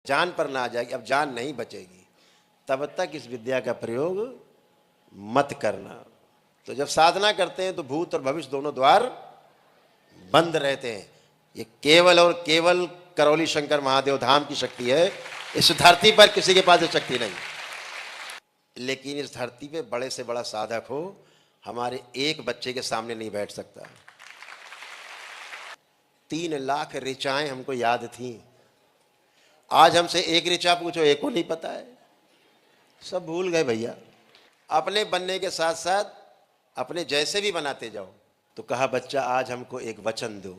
जान पर ना आ जाएगी, अब जान नहीं बचेगी, तब तक इस विद्या का प्रयोग मत करना। तो जब साधना करते हैं तो भूत और भविष्य दोनों द्वार बंद रहते हैं। ये केवल और केवल करौली शंकर महादेव धाम की शक्ति है। इस धरती पर किसी के पास ये शक्ति नहीं। लेकिन इस धरती पे बड़े से बड़ा साधक हो, हमारे एक बच्चे के सामने नहीं बैठ सकता। 3 लाख ऋचाएं हमको याद थी। आज हमसे एक ऋचा पूछो, एक को नहीं पता है, सब भूल गए भैया। अपने बनने के साथ साथ अपने जैसे भी बनाते जाओ। तो कहा बच्चा आज हमको एक वचन दो।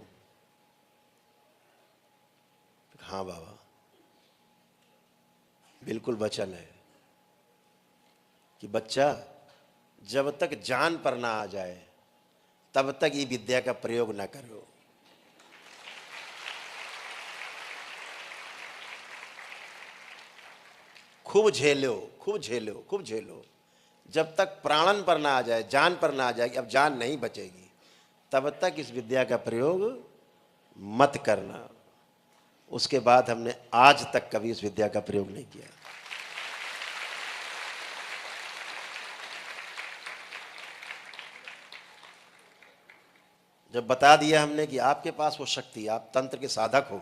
हाँ बाबा, बिल्कुल वचन है कि बच्चा जब तक जान पर ना आ जाए तब तक ये विद्या का प्रयोग ना करो। खूब झेलो, खूब झेलो, खूब झेलो। जब तक प्राणन पर ना आ जाए, जान पर ना आ जाएगी, अब जान नहीं बचेगी, तब तक इस विद्या का प्रयोग मत करना। उसके बाद हमने आज तक कभी इस विद्या का प्रयोग नहीं किया। जब बता दिया हमने कि आपके पास वो शक्ति, आप तंत्र के साधक हो,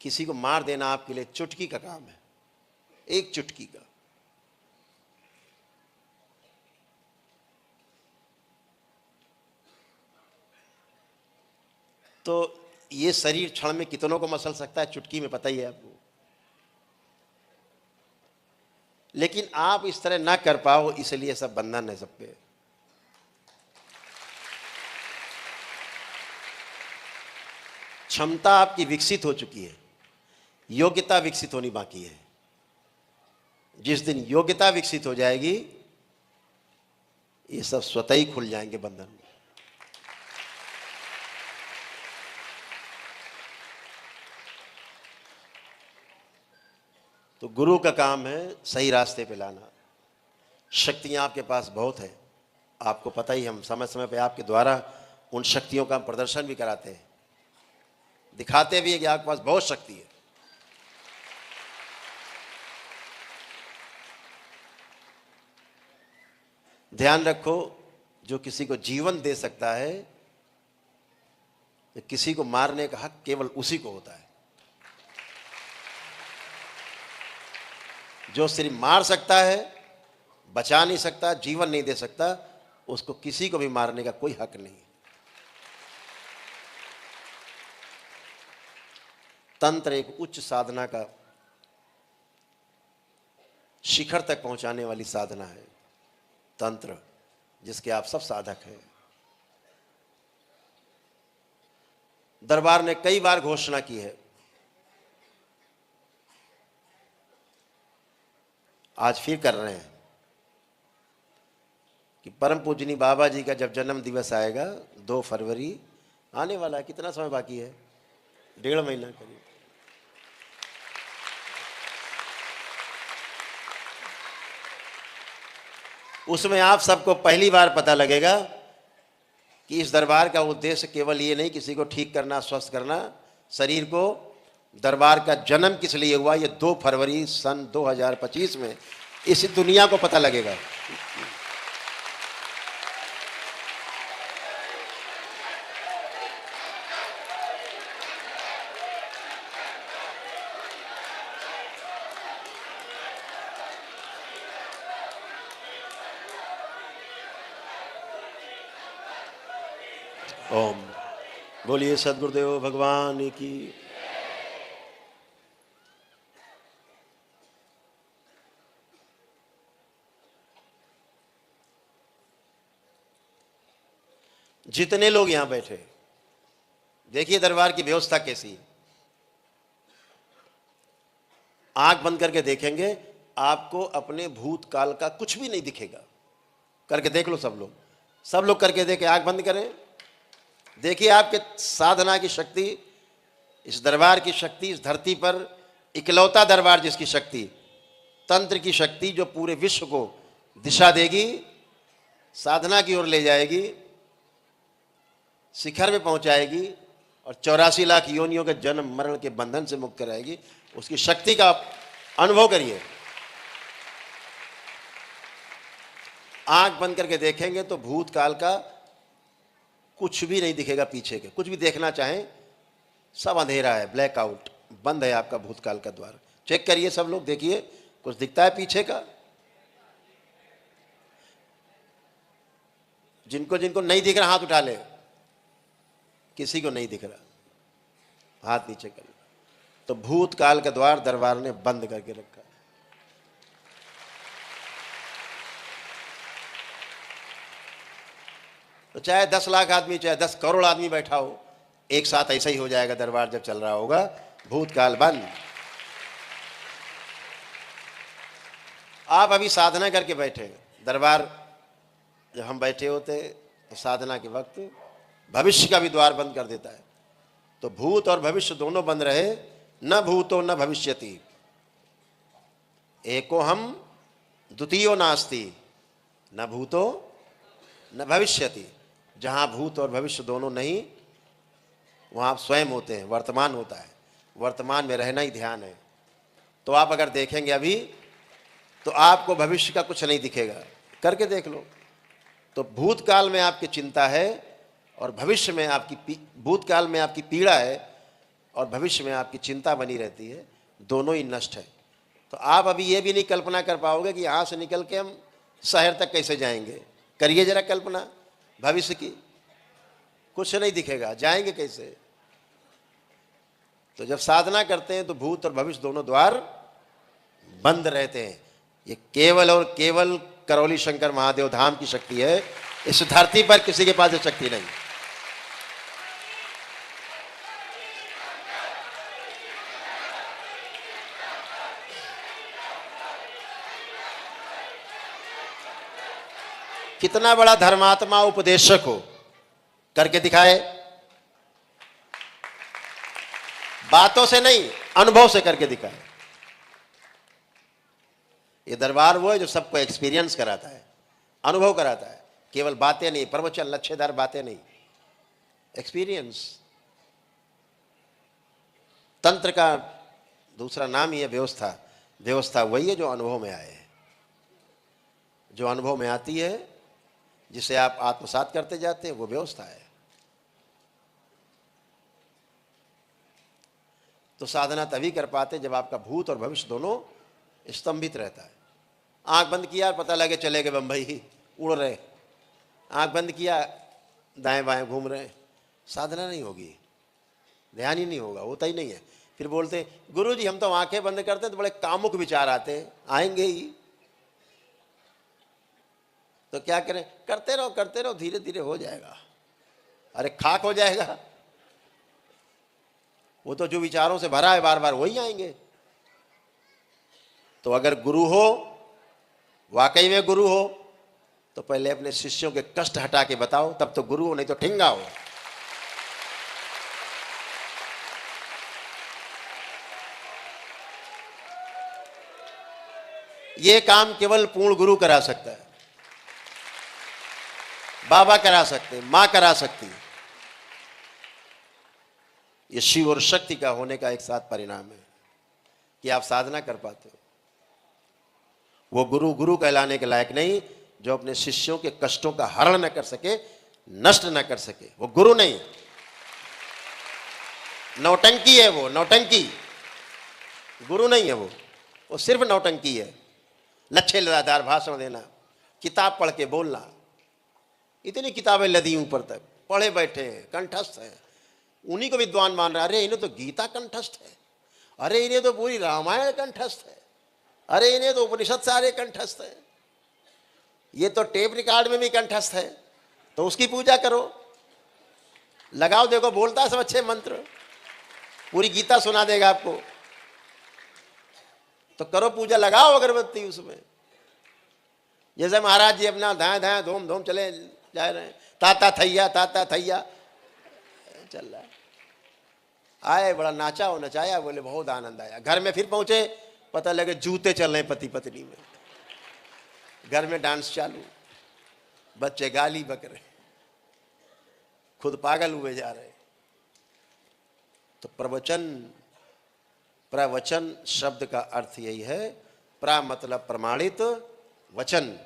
किसी को मार देना आपके लिए चुटकी का काम है, एक चुटकी का। तो ये शरीर क्षण में कितनों को मसल सकता है, चुटकी में, पता ही है आपको। लेकिन आप इस तरह ना कर पाओ, इसलिए सब बंधन है सब पे। क्षमता आपकी विकसित हो चुकी है, योग्यता विकसित होनी बाकी है। जिस दिन योग्यता विकसित हो जाएगी, ये सब स्वतः ही खुल जाएंगे बंधन। तो गुरु का काम है सही रास्ते पे लाना। शक्तियां आपके पास बहुत है, आपको पता ही। हम समय समय पे आपके द्वारा उन शक्तियों का प्रदर्शन भी कराते हैं, दिखाते भी हैं कि आपके पास बहुत शक्ति है। ध्यान रखो, जो किसी को जीवन दे सकता है, किसी को मारने का हक केवल उसी को होता है। जो सिर्फ मार सकता है, बचा नहीं सकता, जीवन नहीं दे सकता, उसको किसी को भी मारने का कोई हक नहीं। तंत्र एक उच्च साधना का शिखर तक पहुंचाने वाली साधना है। तंत्र जिसके आप सब साधक हैं। दरबार ने कई बार घोषणा की है, आज फिर कर रहे हैं, कि परम पूजनी बाबा जी का जब जन्म दिवस आएगा 2 फरवरी आने वाला है। कितना समय बाकी है? 1.5 महीना करीब। उसमें आप सबको पहली बार पता लगेगा कि इस दरबार का उद्देश्य केवल ये नहीं किसी को ठीक करना, स्वस्थ करना शरीर को। दरबार का जन्म किस लिए हुआ, ये 2 फरवरी सन 2025 में इस दुनिया को पता लगेगा। ओम बोलिए सद्गुरुदेव भगवान की। जितने लोग यहां बैठे, देखिए दरबार की व्यवस्था कैसी है। आंख बंद करके देखेंगे, आपको अपने भूतकाल का कुछ भी नहीं दिखेगा। करके देख लो सब लोग करके देखें। आंख बंद करें, देखिए आपके साधना की शक्ति, इस दरबार की शक्ति, इस धरती पर इकलौता दरबार जिसकी शक्ति, तंत्र की शक्ति, जो पूरे विश्व को दिशा देगी, साधना की ओर ले जाएगी, शिखर में पहुंचाएगी और 84 लाख योनियों के जन्म मरण के बंधन से मुक्त कराएगी। उसकी शक्ति का अनुभव करिए। आंख बंद करके देखेंगे तो भूतकाल का कुछ भी नहीं दिखेगा, पीछे के कुछ भी देखना चाहें सब अंधेरा है, ब्लैकआउट, बंद है आपका भूतकाल का द्वार। चेक करिए सब लोग, देखिए कुछ दिखता है पीछे का? जिनको जिनको नहीं दिख रहा हाथ उठा ले। किसी को नहीं दिख रहा, हाथ नीचे कर। तो भूतकाल का द्वार दरबार ने बंद करके रखा। तो चाहे 10 लाख आदमी, चाहे 10 करोड़ आदमी बैठा हो, एक साथ ऐसा ही हो जाएगा। दरबार जब चल रहा होगा, भूतकाल बंद। आप अभी साधना करके बैठे, दरबार जब हम बैठे होते तो साधना के वक्त भविष्य का भी द्वार बंद कर देता है। तो भूत और भविष्य दोनों बंद रहे। न भूतो न भविष्यति, एको हम द्वितीयो नास्ति, न भूतो न भविष्यति। जहां भूत और भविष्य दोनों नहीं, वहां आप स्वयं होते हैं, वर्तमान होता है। वर्तमान में रहना ही ध्यान है। तो आप अगर देखेंगे अभी, तो आपको भविष्य का कुछ नहीं दिखेगा। करके देख लो। तो भूतकाल में आपकी चिंता है और भविष्य में आपकी भूतकाल में आपकी पीड़ा है और भविष्य में आपकी चिंता बनी रहती है, दोनों ही नष्ट है। तो आप अभी ये भी नहीं कल्पना कर पाओगे कि यहाँ से निकल के हम शहर तक कैसे जाएंगे। करिए जरा कल्पना भविष्य की, कुछ नहीं दिखेगा, जाएंगे कैसे? तो जब साधना करते हैं तो भूत और भविष्य दोनों द्वार बंद रहते हैं। ये केवल और केवल करौली शंकर महादेव धाम की शक्ति है। इस धरती पर किसी के पास ये शक्ति नहीं। कितना बड़ा धर्मात्मा उपदेशक हो, करके दिखाए। बातों से नहीं, अनुभव से करके दिखाए। ये दरबार वो है जो सबको एक्सपीरियंस कराता है, अनुभव कराता है। केवल बातें नहीं, प्रवचन लच्छेदार बातें नहीं, एक्सपीरियंस। तंत्र का दूसरा नाम ही है व्यवस्था। व्यवस्था वही है जो अनुभव में आए, जो अनुभव में आती है, जिसे आप आत्मसात करते जाते हैं, वो व्यवस्था है। तो साधना तभी कर पाते जब आपका भूत और भविष्य दोनों स्तंभित रहता है। आंख बंद किया, पता लगे चले गए बंबई, उड़ रहे। आंख बंद किया, दाएं बाएं घूम रहे, साधना नहीं होगी, ध्यान ही नहीं होगा, होता ही नहीं है। फिर बोलते गुरु जी हम तो आंखें बंद करते हैं तो बड़े कामुक विचार आते हैं। आएंगे ही, तो क्या करें? करते रहो, धीरे धीरे हो जाएगा। अरे खाक हो जाएगा। वो तो जो विचारों से भरा है बार बार वही आएंगे। तो अगर गुरु हो, वाकई में गुरु हो, तो पहले अपने शिष्यों के कष्ट हटा के बताओ, तब तो गुरु हो, नहीं तो ठिंगा हो। ये काम केवल पूर्ण गुरु करा सकता है, बाबा करा सकते हैं, मां करा सकती है। ये शिव और शक्ति का होने का एक साथ परिणाम है कि आप साधना कर पाते हो। वो गुरु गुरु कहलाने के लायक नहीं जो अपने शिष्यों के कष्टों का हरण न कर सके, नष्ट न कर सके, वो गुरु नहीं। नौटंकी है वो, नौटंकी। गुरु नहीं है वो सिर्फ नौटंकी है। लच्छेदार भाषण देना, किताब पढ़ के बोलना। इतनी किताबें लदी ऊपर तक, पढ़े बैठे हैं, कंठस्थ हैं। उन्हीं को विद्वान मान रहा है। अरे इन्हें तो गीता कंठस्थ है, अरे इन्हें तो पूरी रामायण कंठस्थ है, अरे इन्हें तो उपनिषद सारे कंठस्थ है, ये तो टेप रिकॉर्ड में भी कंठस्थ है, तो उसकी पूजा करो। लगाओ, देखो बोलता है सब अच्छे मंत्र, पूरी गीता सुना देगा आपको। तो करो पूजा, लगाओ अगरबत्ती उसमें। जैसे महाराज जी अपना धाए धाए धूम धूम चले जा रहे हैं, ताता थैया चल रहा है। आए, बड़ा नाचा हो, नचाया, बोले बहुत आनंद आया। घर में फिर पहुंचे, पता लगे जूते चल रहे पति पत्नी में, घर में डांस चालू, बच्चे गाली बक रहे, खुद पागल हुए जा रहे। तो प्रवचन प्रवचन शब्द का अर्थ यही है, प्रा मतलब प्रमाणित, वचन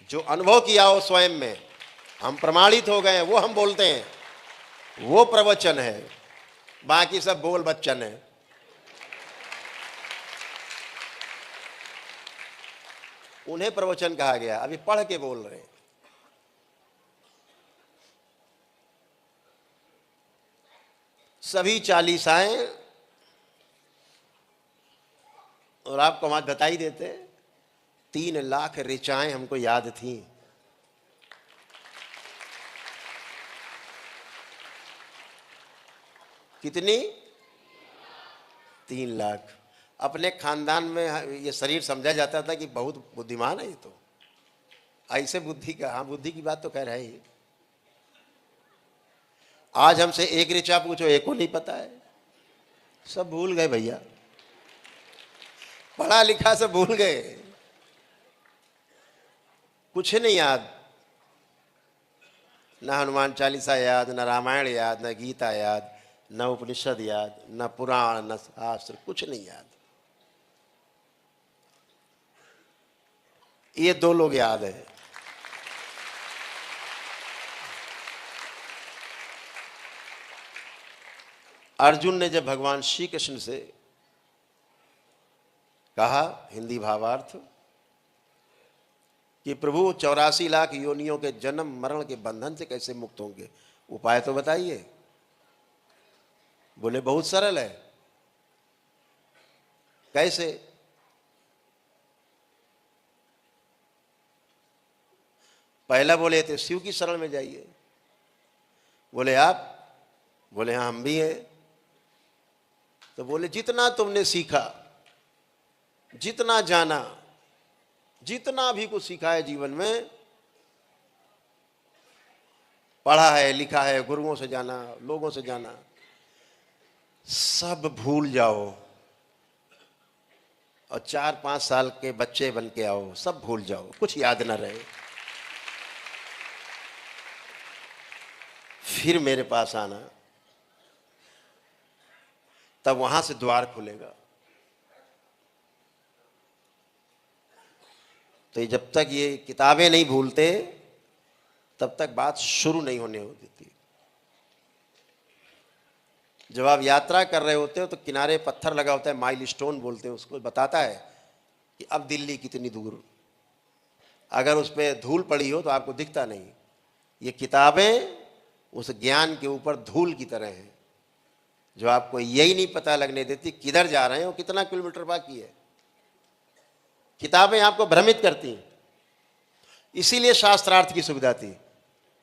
जो अनुभव किया हो स्वयं में, हम प्रमाणित हो गए, वो हम बोलते हैं, वो प्रवचन है। बाकी सब बोल बच्चन है। उन्हें प्रवचन कहा गया, अभी पढ़ के बोल रहे हैं। सभी चालीसाएं, और आपको हम आज बता ही देते, 3 लाख ऋचाएं हमको याद थी। कितनी? 3 लाख। अपने खानदान में ये शरीर समझा जाता था कि बहुत बुद्धिमान है ये, तो ऐसे बुद्धि का, हाँ बुद्धि की बात तो खैर है ही। आज हमसे एक ऋचा पूछो, एक को नहीं पता है, सब भूल गए भैया, पढ़ा लिखा सब भूल गए, कुछ नहीं याद, न हनुमान चालीसा याद, न रामायण याद, न गीता याद, न उपनिषद याद, न पुराण, न शास्त्र, कुछ नहीं याद। ये 2 लोग याद है। अर्जुन ने जब भगवान श्री कृष्ण से कहा, हिंदी भावार्थ, कि प्रभु 84 लाख योनियों के जन्म मरण के बंधन से कैसे मुक्त होंगे, उपाय तो बताइए। बोले बहुत सरल है। कैसे? पहला बोले थे शिव की शरण में जाइए। बोले आप? बोले हाँ हम भी हैं। तो बोले जितना तुमने सीखा, जितना जाना, जितना भी कुछ सीखा है जीवन में, पढ़ा है, लिखा है, गुरुओं से जाना, लोगों से जाना, सब भूल जाओ और 4-5 साल के बच्चे बन के आओ, सब भूल जाओ, कुछ याद ना रहे, फिर मेरे पास आना, तब वहां से द्वार खुलेगा। तो जब तक ये किताबें नहीं भूलते, तब तक बात शुरू नहीं होने होती थी। जब आप यात्रा कर रहे होते हो तो किनारे पत्थर लगा होता है, माइल स्टोन बोलते हैं उसको, बताता है कि अब दिल्ली कितनी दूर। अगर उस पर धूल पड़ी हो तो आपको दिखता नहीं। ये किताबें उस ज्ञान के ऊपर धूल की तरह हैं, जो आपको यही नहीं पता लगने देती किधर जा रहे हो, कितना किलोमीटर बाकी है। किताबें आपको भ्रमित करती हैं। इसीलिए शास्त्रार्थ की सुविधा थी।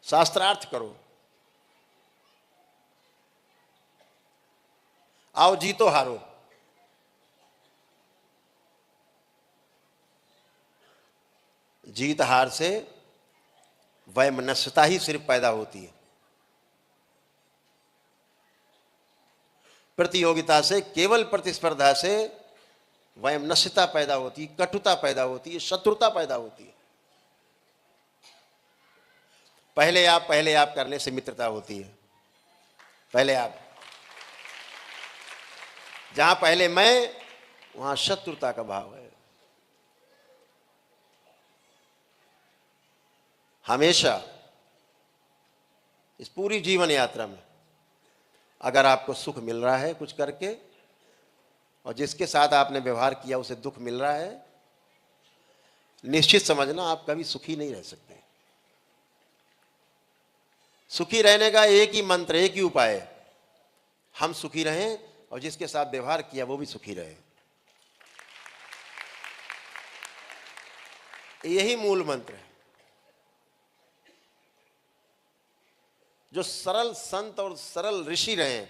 शास्त्रार्थ करो, आओ जीतो हारो। जीत हार से वैमनस्यता ही सिर्फ पैदा होती है। प्रतियोगिता से, केवल प्रतिस्पर्धा से वैमनस्यता पैदा होती है, कटुता पैदा होती है, शत्रुता पैदा होती है। पहले आप करने से मित्रता होती है। पहले आप, जहां पहले मैं, वहां शत्रुता का भाव है। हमेशा इस पूरी जीवन यात्रा में अगर आपको सुख मिल रहा है कुछ करके, और जिसके साथ आपने व्यवहार किया उसे दुख मिल रहा है, निश्चित समझना आप कभी सुखी नहीं रह सकते। सुखी रहने का एक ही मंत्र, एक ही उपाय है, हम सुखी रहें और जिसके साथ व्यवहार किया वो भी सुखी रहे। यही मूल मंत्र है। जो सरल संत और सरल ऋषि रहे,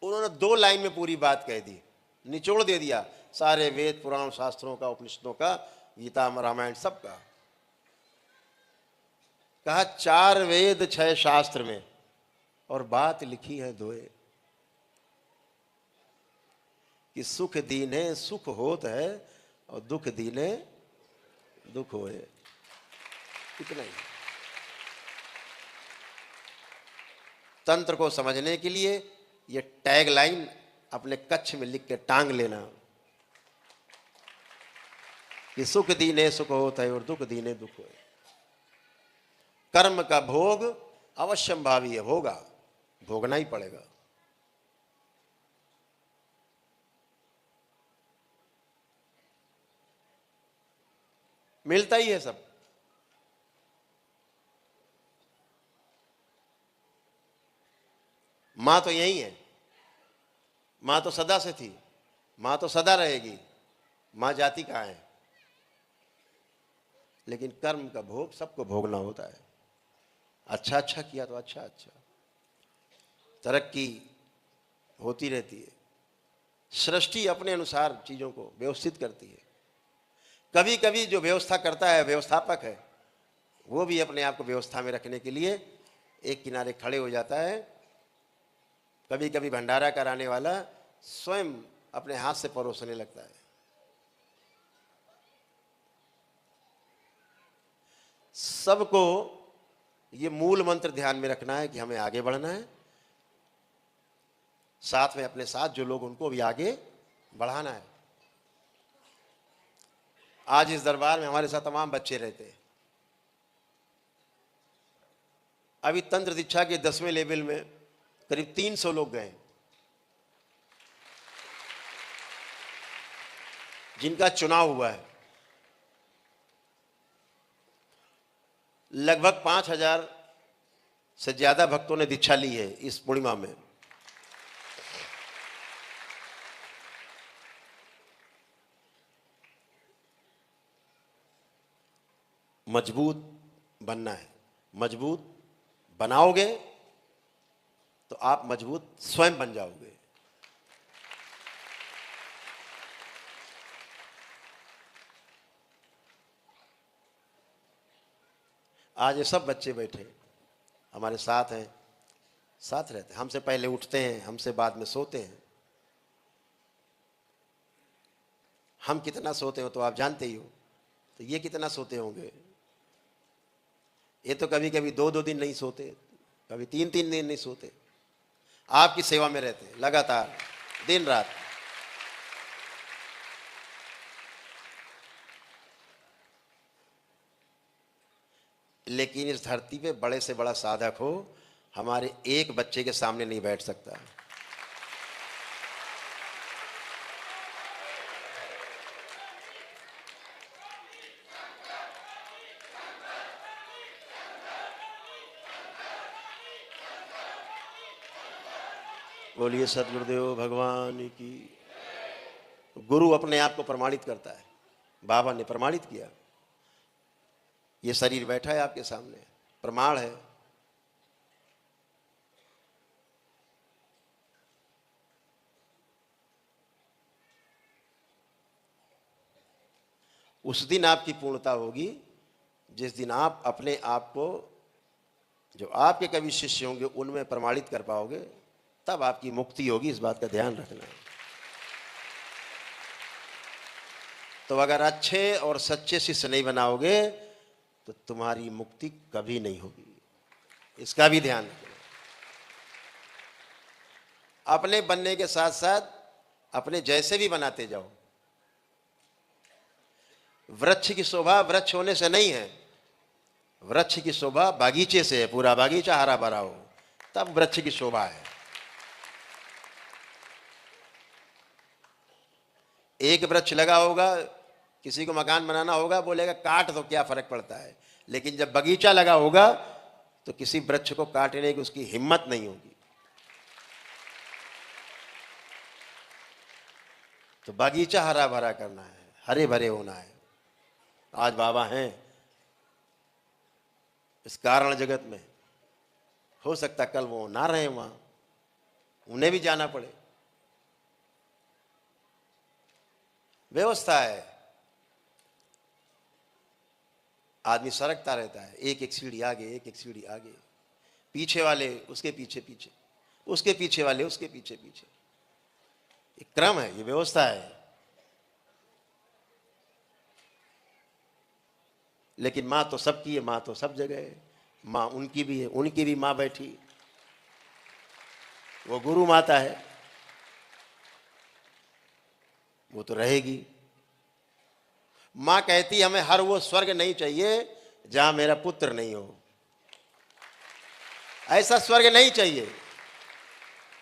उन्होंने 2 लाइन में पूरी बात कह दी, निचोड़ दे दिया सारे वेद पुराण शास्त्रों का, उपनिषदों का, गीता रामायण सब का। कहा 4 वेद 6 शास्त्र में और बात लिखी है 2, कि सुख दीने सुख होत है और दुख दीने दुख होए। इतना ही। तंत्र को समझने के लिए ये टैग लाइन अपने कच्छ में लिख के टांग लेना कि सुख दीने सुख होता है और दुख दीने दुख हो। कर्म का भोग अवश्यंभावी है, होगा, भोगना ही पड़ेगा। मिलता ही है सब। मां तो यही है, मां तो सदा से थी, मां तो सदा रहेगी, मां जाति कहां है। लेकिन कर्म का भोग सबको भोगना होता है। अच्छा अच्छा किया तो अच्छा अच्छा, तरक्की होती रहती है। सृष्टि अपने अनुसार चीजों को व्यवस्थित करती है। कभी कभी जो व्यवस्था करता है, व्यवस्थापक है, वो भी अपने आप को व्यवस्था में रखने के लिए एक किनारे खड़े हो जाता है। कभी कभी भंडारा कराने वाला स्वयं अपने हाथ से परोसने लगता है। सबको ये मूल मंत्र ध्यान में रखना है कि हमें आगे बढ़ना है, साथ में अपने साथ जो लोग उनको भी आगे बढ़ाना है। आज इस दरबार में हमारे साथ तमाम बच्चे रहते हैं। अभी तंत्र दीक्षा के 10वें लेवल में करीब 300 लोग गए, जिनका चुनाव हुआ है। लगभग 5000 से ज्यादा भक्तों ने दीक्षा ली है इस पूर्णिमा में। मजबूत बनना है, मजबूत बनाओगे तो आप मजबूत स्वयं बन जाओगे। आज ये सब बच्चे बैठे हमारे साथ हैं, साथ रहते हैं, हमसे पहले उठते हैं, हमसे बाद में सोते हैं। हम कितना सोते हो तो आप जानते ही हो, तो ये कितना सोते होंगे। ये तो कभी कभी 2-2 दिन नहीं सोते, कभी 3-3 दिन नहीं सोते, आपकी सेवा में रहते हैं लगातार दिन रात। लेकिन इस धरती पे बड़े से बड़ा साधक हो, हमारे एक बच्चे के सामने नहीं बैठ सकता। बोलिए सतगुरुदेव भगवान की। गुरु अपने आप को प्रमाणित करता है, बाबा ने प्रमाणित किया। ये शरीर बैठा है आपके सामने, प्रमाण है। उस दिन आपकी पूर्णता होगी जिस दिन आप अपने आप को, जो आपके कभी शिष्य होंगे, उनमें प्रमाणित कर पाओगे, तब आपकी मुक्ति होगी। इस बात का ध्यान रखना। तो अगर अच्छे और सच्चे शिष्य नहीं बनाओगे तो तुम्हारी मुक्ति कभी नहीं होगी, इसका भी ध्यान रखना। अपने बनने के साथ साथ अपने जैसे भी बनाते जाओ। वृक्ष की शोभा वृक्ष होने से नहीं है, वृक्ष की शोभा बागीचे से है। पूरा बागीचा हरा भरा हो तब वृक्ष की शोभा है। एक वृक्ष लगा होगा, किसी को मकान बनाना होगा, बोलेगा काट तो क्या फर्क पड़ता है। लेकिन जब बगीचा लगा होगा तो किसी वृक्ष को काटने की उसकी हिम्मत नहीं होगी। तो बगीचा हरा भरा करना है, हरे भरे होना है। आज बाबा हैं इस कारण जगत में, हो सकता कल वो ना रहे वहां, उन्हें भी जाना पड़े। व्यवस्था है, आदमी सरकता रहता है, एक एक सीढ़ी आगे, एक एक सीढ़ी आगे, पीछे वाले उसके पीछे पीछे, उसके पीछे वाले उसके पीछे पीछे। एक क्रम है, ये व्यवस्था है। लेकिन मां तो सबकी है, मां तो सब जगह है। मां उनकी भी है, उनकी भी मां बैठी। वो गुरु माता है, वो तो रहेगी। मां कहती हमें हर वो स्वर्ग नहीं चाहिए जहां मेरा पुत्र नहीं हो, ऐसा स्वर्ग नहीं चाहिए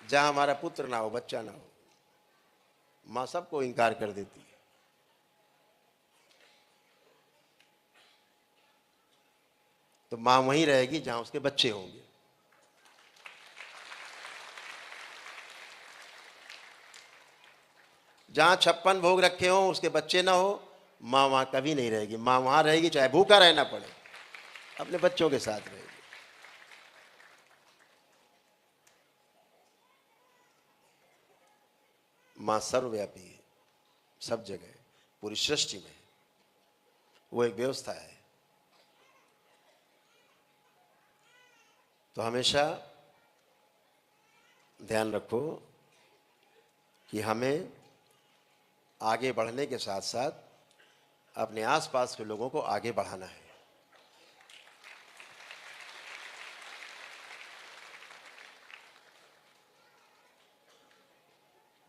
जहां हमारा पुत्र ना हो, बच्चा ना हो। मां सबको इंकार कर देती है। तो मां वहीं रहेगी जहां उसके बच्चे होंगे। जहां 56 भोग रखे हो उसके बच्चे ना हो, मां वहां कभी नहीं रहेगी। मां वहां रहेगी चाहे भूखा रहना पड़े, अपने बच्चों के साथ रहेगी। मां सर्वव्यापी है, सब जगह, पूरी सृष्टि में। वो एक व्यवस्था है। तो हमेशा ध्यान रखो कि हमें आगे बढ़ने के साथ साथ अपने आसपास के लोगों को आगे बढ़ाना है।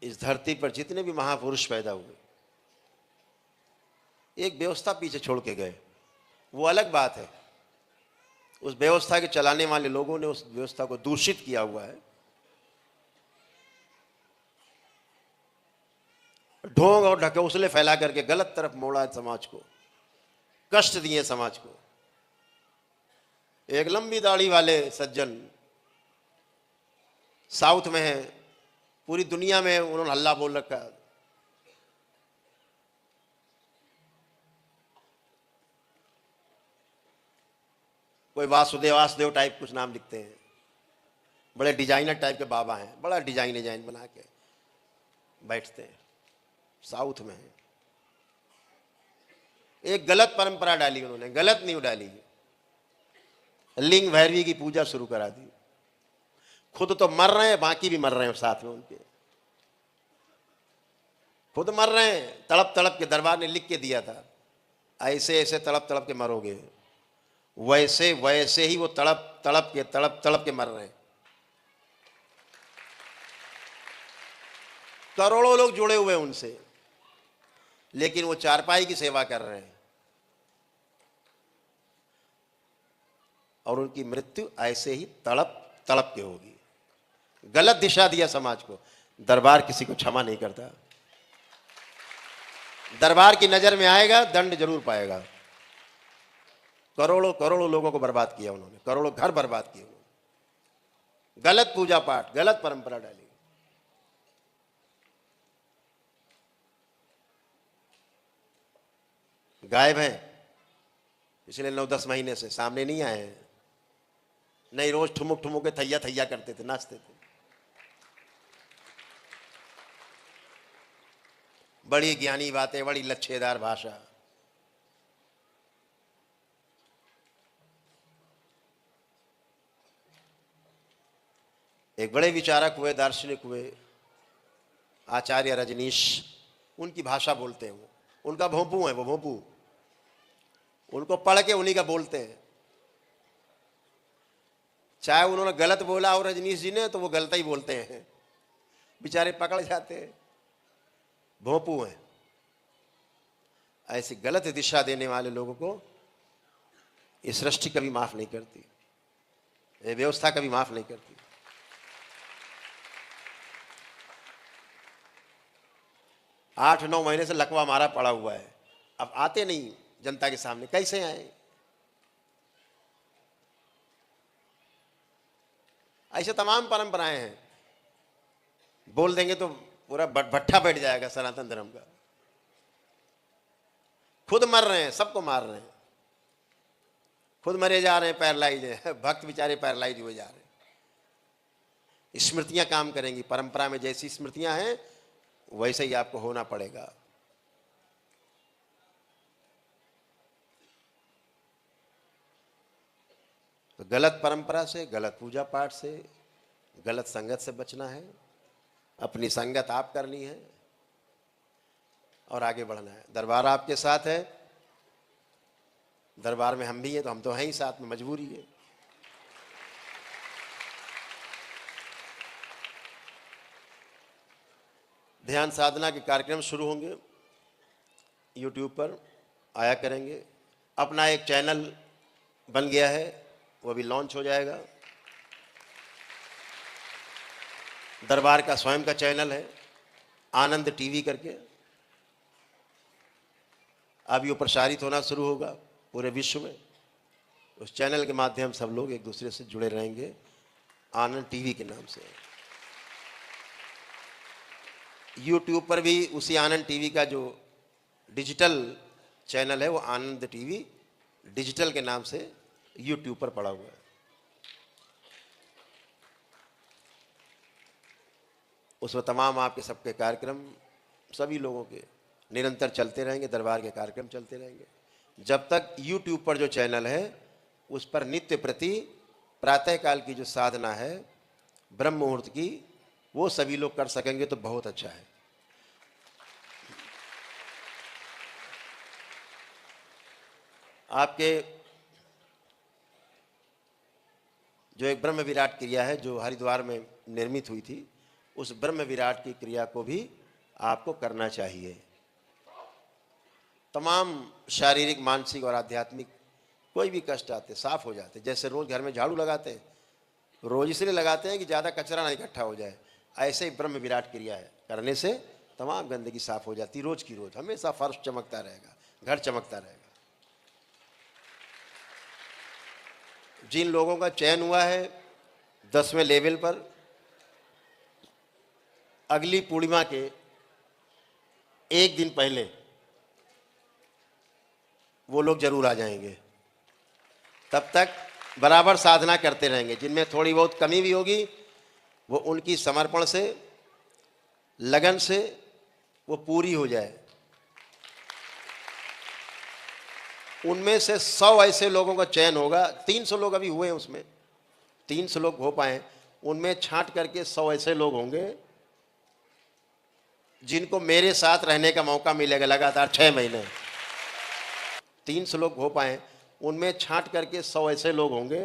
इस धरती पर जितने भी महापुरुष पैदा हुए, एक व्यवस्था पीछे छोड़ के गए, वो अलग बात है। उस व्यवस्था के चलाने वाले लोगों ने उस व्यवस्था को दूषित किया हुआ है, ढोंग और ढकोसले फैला करके गलत तरफ मोड़ा है समाज को, कष्ट दिए समाज को। एक लंबी दाढ़ी वाले सज्जन साउथ में है, पूरी दुनिया में उन्होंने हल्ला बोल रखा है। कोई वासुदेव टाइप कुछ नाम लिखते हैं, बड़े डिजाइनर टाइप के बाबा हैं, बड़ा डिजाइन बना के बैठते हैं, साउथ में है। एक गलत परंपरा डाली उन्होंने, गलत नहीं डाली, लिंग भैरवी की पूजा शुरू करा दी। खुद तो मर रहे हैं, बाकी भी मर रहे हैं साथ में उनके। खुद मर रहे हैं, तड़प तड़प के। दरबार ने लिख के दिया था, ऐसे ऐसे तड़प तड़प के मरोगे, वैसे वैसे ही वो तड़प तड़प के मर रहे हैं। करोड़ों लोग जुड़े हुए हैं उनसे, लेकिन वो चारपाई की सेवा कर रहे हैं, और उनकी मृत्यु ऐसे ही तड़प तड़प के होगी। गलत दिशा दिया समाज को। दरबार किसी को क्षमा नहीं करता। दरबार की नजर में आएगा, दंड जरूर पाएगा। करोड़ों करोड़ों लोगों को बर्बाद किया उन्होंने, करोड़ों घर बर्बाद किए उन्होंने। गलत पूजा पाठ, गलत परंपरा डाली। गायब हैं पिछले 9-10 महीने से, सामने नहीं आए हैं। नहीं, रोज ठुमुक ठुमुक के थैया थैया करते थे, नाचते थे। बड़ी ज्ञानी बातें, बड़ी लच्छेदार भाषा। एक बड़े विचारक हुए, दार्शनिक हुए, आचार्य रजनीश, उनकी भाषा बोलते हैं वो। उनका भोंपू है वो, भोंपू। उनको पढ़ के उन्हीं का बोलते हैं। चाहे उन्होंने गलत बोला और रजनीश जी ने, तो वो गलत ही बोलते हैं, बेचारे पकड़ जाते हैं। भोंपू हैं। ऐसी गलत दिशा देने वाले लोगों को ये सृष्टि कभी माफ नहीं करती, ये व्यवस्था कभी माफ नहीं करती। आठ 9 महीने से लकवा मारा पड़ा हुआ है, अब आते नहीं जनता के सामने, कैसे आए? ऐसे तमाम परंपराएं हैं, बोल देंगे तो पूरा भट्ठा बैठ जाएगा सनातन धर्म का। खुद मर रहे हैं, सबको मार रहे हैं, खुद मरे जा रहे हैं, पैरालाइज है, भक्त बेचारे पैरालाइज हुए जा रहे हैं। स्मृतियां काम करेंगी, परंपरा में जैसी स्मृतियां हैं वैसे ही आपको होना पड़ेगा। तो गलत परंपरा से, गलत पूजा पाठ से, गलत संगत से बचना है। अपनी संगत आप करनी है और आगे बढ़ना है। दरबार आपके साथ है, दरबार में हम भी हैं, तो हम तो हैं ही साथ में, मजबूरी है। ध्यान साधना के कार्यक्रम शुरू होंगे, यूट्यूब पर आया करेंगे। अपना एक चैनल बन गया है, वो भी लॉन्च हो जाएगा। दरबार का स्वयं का चैनल है, आनंद टीवी करके। अब ये प्रसारित होना शुरू होगा पूरे विश्व में। उस चैनल के माध्यम सब लोग एक दूसरे से जुड़े रहेंगे, आनंद टीवी के नाम से। यूट्यूब पर भी उसी आनंद टीवी का जो डिजिटल चैनल है, वो आनंद टीवी डिजिटल के नाम से यूट्यूब पर पड़ा हुआ है। उसमें तमाम आपके सबके कार्यक्रम सभी लोगों के निरंतर चलते रहेंगे, दरबार के कार्यक्रम चलते रहेंगे। जब तक यूट्यूब पर जो चैनल है उस पर नित्य प्रति प्रातःकाल की जो साधना है ब्रह्म मुहूर्त की, वो सभी लोग कर सकेंगे तो बहुत अच्छा है। आपके जो एक ब्रह्म विराट क्रिया है जो हरिद्वार में निर्मित हुई थी, उस ब्रह्म विराट की क्रिया को भी आपको करना चाहिए। तमाम शारीरिक, मानसिक और आध्यात्मिक कोई भी कष्ट आते साफ हो जाते। जैसे रोज घर में झाड़ू लगाते हैं, रोज इसलिए लगाते हैं कि ज़्यादा कचरा ना इकट्ठा हो जाए, ऐसे ही ब्रह्म विराट क्रिया है, करने से तमाम गंदगी साफ हो जाती। रोज की रोज हमेशा फर्श चमकता रहेगा, घर चमकता रहेगा। जिन लोगों का चयन हुआ है 10वें लेवल पर, अगली पूर्णिमा के एक दिन पहले वो लोग जरूर आ जाएंगे। तब तक बराबर साधना करते रहेंगे। जिनमें थोड़ी बहुत कमी भी होगी वो उनकी समर्पण से, लगन से वो पूरी हो जाए। उनमें से 100 ऐसे लोगों का चयन होगा। 300 लोग अभी हुए हैं, उसमें 300 लोग हो पाए। उनमें छांट करके 100 ऐसे लोग होंगे जिनको मेरे साथ रहने का मौका मिलेगा लगातार 6 महीने। 300 लोग हो पाए, उनमें छांट करके 100 ऐसे लोग होंगे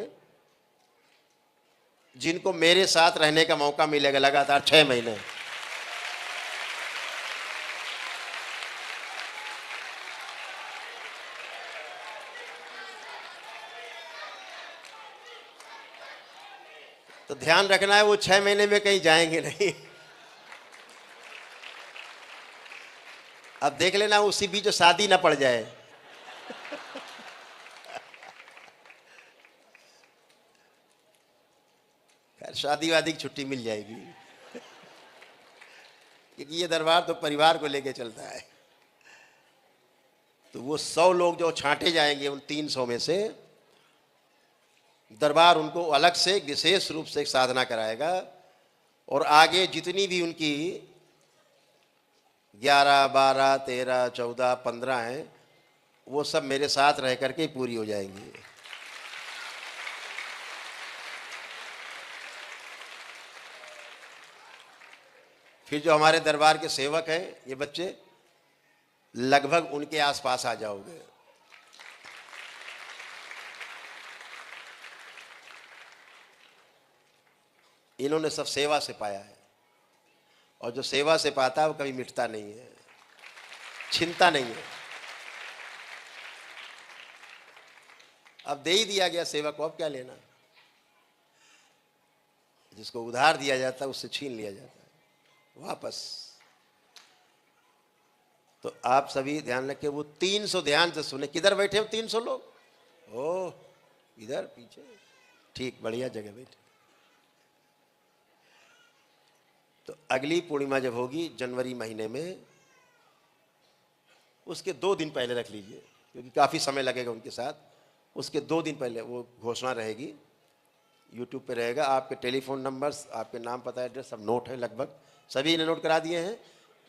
जिनको मेरे साथ रहने का मौका मिलेगा लगातार 6 महीने। तो ध्यान रखना है, वो 6 महीने में कहीं जाएंगे नहीं। अब देख लेना उसी बीच शादी ना पड़ जाए। खैर शादी वादी की छुट्टी मिल जाएगी, क्योंकि ये दरबार तो परिवार को लेके चलता है। तो वो 100 लोग जो छांटे जाएंगे, उन 300 में से दरबार उनको अलग से विशेष रूप से साधना कराएगा। और आगे जितनी भी उनकी 11, 12, 13, 14, 15 हैं, वो सब मेरे साथ रह करके पूरी हो जाएंगी। फिर जो हमारे दरबार के सेवक हैं, ये बच्चे, लगभग उनके आसपास आ जाओगे। इन्होंने सब सेवा से पाया है, और जो सेवा से पाता है वो कभी मिटता नहीं है, छिनता नहीं है। अब दे ही दिया गया सेवक को, अब क्या लेना। जिसको उधार दिया जाता है उससे छीन लिया जाता है वापस। तो आप सभी ध्यान रखें, वो 300 ध्यान से सुने। किधर बैठे हो 300 लोग? ओह, इधर पीछे, ठीक, बढ़िया जगह बैठे। तो अगली पूर्णिमा जब होगी जनवरी महीने में, उसके 2 दिन पहले रख लीजिए, क्योंकि काफ़ी समय लगेगा उनके साथ। उसके 2 दिन पहले वो घोषणा रहेगी, यूट्यूब पे रहेगा। आपके टेलीफोन नंबर्स, आपके नाम, पता, एड्रेस सब नोट है, लगभग सभी ने नोट करा दिए हैं।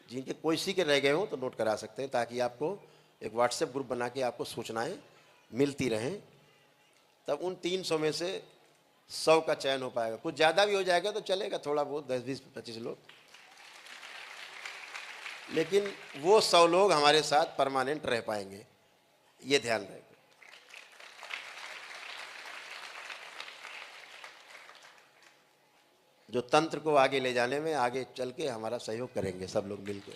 जिनके कोई सी के रह गए हो तो नोट करा सकते हैं, ताकि आपको एक व्हाट्सएप ग्रुप बना के आपको सूचनाएं मिलती रहें। तब उन 300 में से 100 का चयन हो पाएगा। कुछ ज़्यादा भी हो जाएगा तो चलेगा, थोड़ा बहुत 10, 20, 25 लोग, लेकिन वो 100 लोग हमारे साथ परमानेंट रह पाएंगे, ये ध्यान रखें। जो तंत्र को आगे ले जाने में आगे चल के हमारा सहयोग करेंगे सब लोग मिलकर।